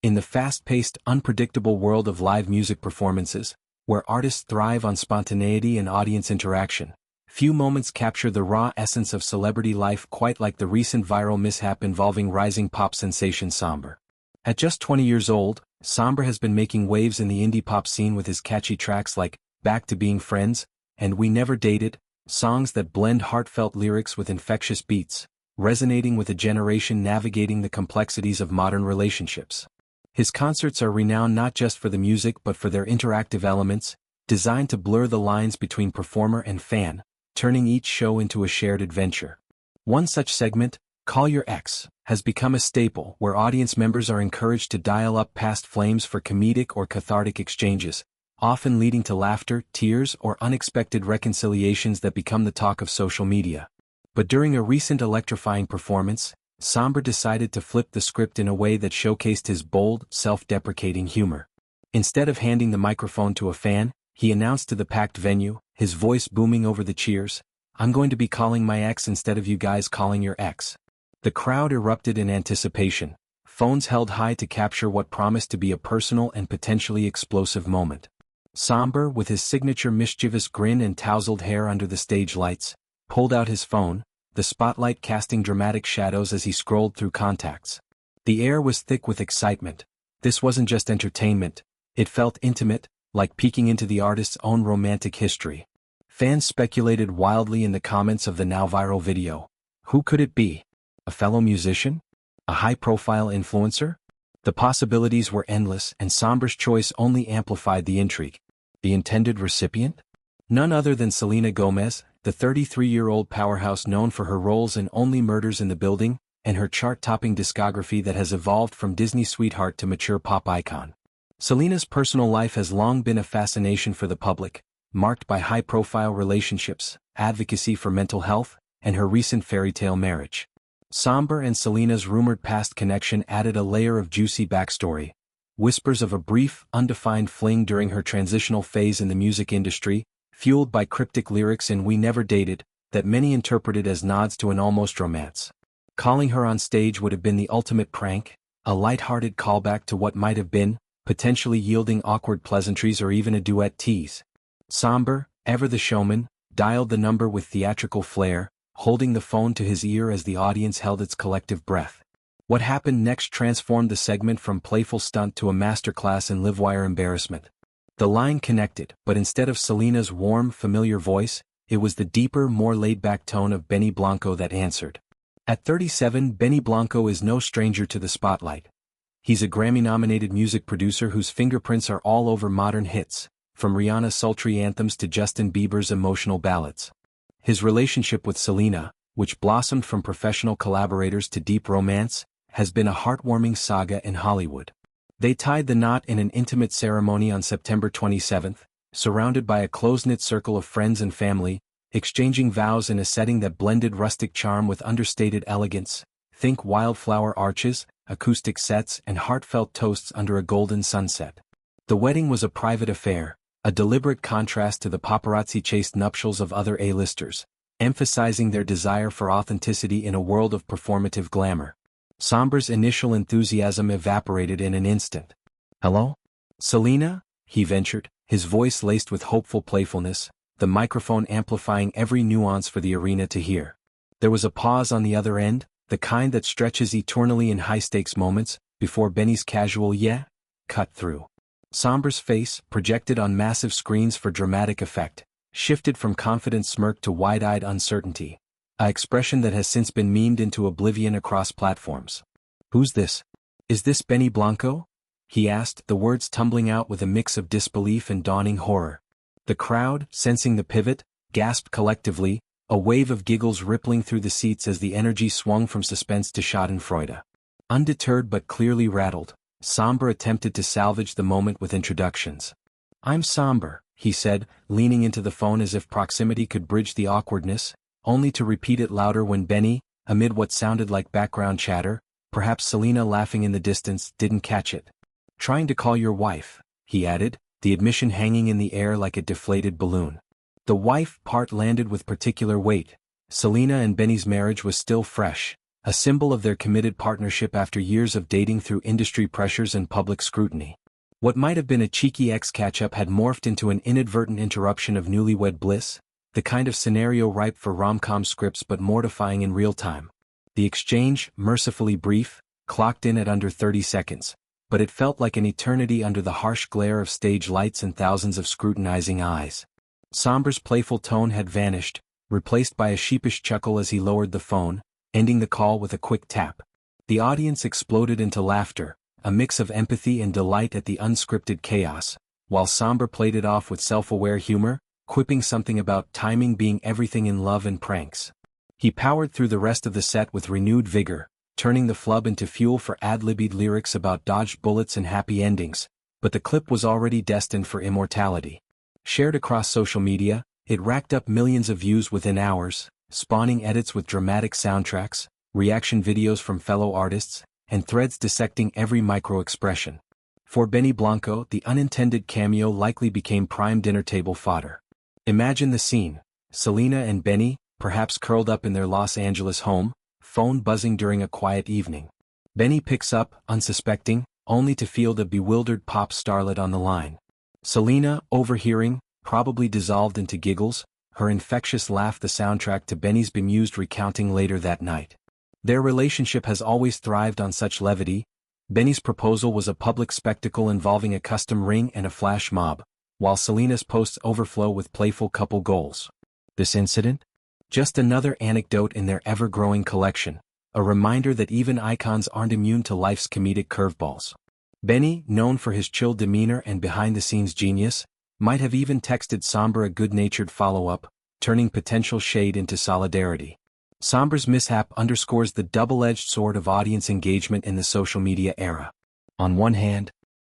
In the fast-paced, unpredictable world of live music performances, where artists thrive on spontaneity and audience interaction, few moments capture the raw essence of celebrity life quite like the recent viral mishap involving rising pop sensation Sombr. At just 20 years old, Sombr has been making waves in the indie pop scene with his catchy tracks like Back to Being Friends and We Never Dated, songs that blend heartfelt lyrics with infectious beats, resonating with a generation navigating the complexities of modern relationships. His concerts are renowned not just for the music but for their interactive elements, designed to blur the lines between performer and fan, turning each show into a shared adventure. One such segment, Call Your Ex, has become a staple where audience members are encouraged to dial up past flames for comedic or cathartic exchanges, often leading to laughter, tears, or unexpected reconciliations that become the talk of social media. But during a recent electrifying performance, Sombr decided to flip the script in a way that showcased his bold, self-deprecating humor. Instead of handing the microphone to a fan, he announced to the packed venue, his voice booming over the cheers, "I'm going to be calling my ex instead of you guys calling your ex." The crowd erupted in anticipation, phones held high to capture what promised to be a personal and potentially explosive moment. Sombr, with his signature mischievous grin and tousled hair under the stage lights, pulled out his phone, the spotlight casting dramatic shadows as he scrolled through contacts. The air was thick with excitement. This wasn't just entertainment, it felt intimate, like peeking into the artist's own romantic history. Fans speculated wildly in the comments of the now viral video. Who could it be? A fellow musician? A high-profile influencer? The possibilities were endless, and Sombr's choice only amplified the intrigue. The intended recipient? None other than Selena Gomez, the 33-year-old powerhouse known for her roles in Only Murders in the Building, and her chart-topping discography that has evolved from Disney sweetheart to mature pop icon. Selena's personal life has long been a fascination for the public, marked by high-profile relationships, advocacy for mental health, and her recent fairy-tale marriage. Sombr and Selena's rumored past connection added a layer of juicy backstory. Whispers of a brief, undefined fling during her transitional phase in the music industry, fueled by cryptic lyrics in We Never Dated, that many interpreted as nods to an almost romance. Calling her on stage would have been the ultimate prank, a lighthearted callback to what might have been, potentially yielding awkward pleasantries or even a duet tease. Sombr, ever the showman, dialed the number with theatrical flair, holding the phone to his ear as the audience held its collective breath. What happened next transformed the segment from playful stunt to a masterclass in livewire embarrassment. The line connected, but instead of Selena's warm, familiar voice, it was the deeper, more laid-back tone of Benny Blanco that answered. At 37, Benny Blanco is no stranger to the spotlight. He's a Grammy-nominated music producer whose fingerprints are all over modern hits, from Rihanna's sultry anthems to Justin Bieber's emotional ballads. His relationship with Selena, which blossomed from professional collaborators to deep romance, has been a heartwarming saga in Hollywood. They tied the knot in an intimate ceremony on September 27, surrounded by a close-knit circle of friends and family, exchanging vows in a setting that blended rustic charm with understated elegance. Think wildflower arches, acoustic sets, and heartfelt toasts under a golden sunset. The wedding was a private affair, a deliberate contrast to the paparazzi-chased nuptials of other A-listers, emphasizing their desire for authenticity in a world of performative glamour. Sombr's initial enthusiasm evaporated in an instant. "Hello? Selena?" he ventured, his voice laced with hopeful playfulness, the microphone amplifying every nuance for the arena to hear. There was a pause on the other end, the kind that stretches eternally in high-stakes moments, before Benny's casual "yeah" cut through. Sombr's face, projected on massive screens for dramatic effect, shifted from confident smirk to wide-eyed uncertainty, an expression that has since been memed into oblivion across platforms. "Who's this? Is this Benny Blanco?" he asked, the words tumbling out with a mix of disbelief and dawning horror. The crowd, sensing the pivot, gasped collectively, a wave of giggles rippling through the seats as the energy swung from suspense to schadenfreude. Undeterred but clearly rattled, Sombr attempted to salvage the moment with introductions. "I'm Sombr," he said, leaning into the phone as if proximity could bridge the awkwardness, only to repeat it louder when Benny, amid what sounded like background chatter, perhaps Selena laughing in the distance, didn't catch it. "Trying to call your wife," he added, the admission hanging in the air like a deflated balloon. The wife part landed with particular weight. Selena and Benny's marriage was still fresh, a symbol of their committed partnership after years of dating through industry pressures and public scrutiny. What might have been a cheeky ex-catch-up had morphed into an inadvertent interruption of newlywed bliss, the kind of scenario ripe for rom-com scripts but mortifying in real time. The exchange, mercifully brief, clocked in at under 30 seconds, but it felt like an eternity under the harsh glare of stage lights and thousands of scrutinizing eyes. Sombr's playful tone had vanished, replaced by a sheepish chuckle as he lowered the phone, ending the call with a quick tap. The audience exploded into laughter, a mix of empathy and delight at the unscripted chaos, while Sombr played it off with self-aware humor, quipping something about timing being everything in love and pranks. He powered through the rest of the set with renewed vigor, turning the flub into fuel for ad-libbed lyrics about dodged bullets and happy endings, but the clip was already destined for immortality. Shared across social media, it racked up millions of views within hours, spawning edits with dramatic soundtracks, reaction videos from fellow artists, and threads dissecting every micro-expression. For Benny Blanco, the unintended cameo likely became prime dinner table fodder. Imagine the scene: Selena and Benny, perhaps curled up in their Los Angeles home, phone buzzing during a quiet evening. Benny picks up, unsuspecting, only to field a bewildered pop starlet on the line. Selena, overhearing, probably dissolved into giggles, her infectious laugh the soundtrack to Benny's bemused recounting later that night. Their relationship has always thrived on such levity. Benny's proposal was a public spectacle involving a custom ring and a flash mob, while Selena's posts overflow with playful couple goals. This incident? Just another anecdote in their ever-growing collection, a reminder that even icons aren't immune to life's comedic curveballs. Benny, known for his chill demeanor and behind-the-scenes genius, might have even texted Sombr a good-natured follow-up, turning potential shade into solidarity. Sombr's mishap underscores the double-edged sword of audience engagement in the social media era. On one hand,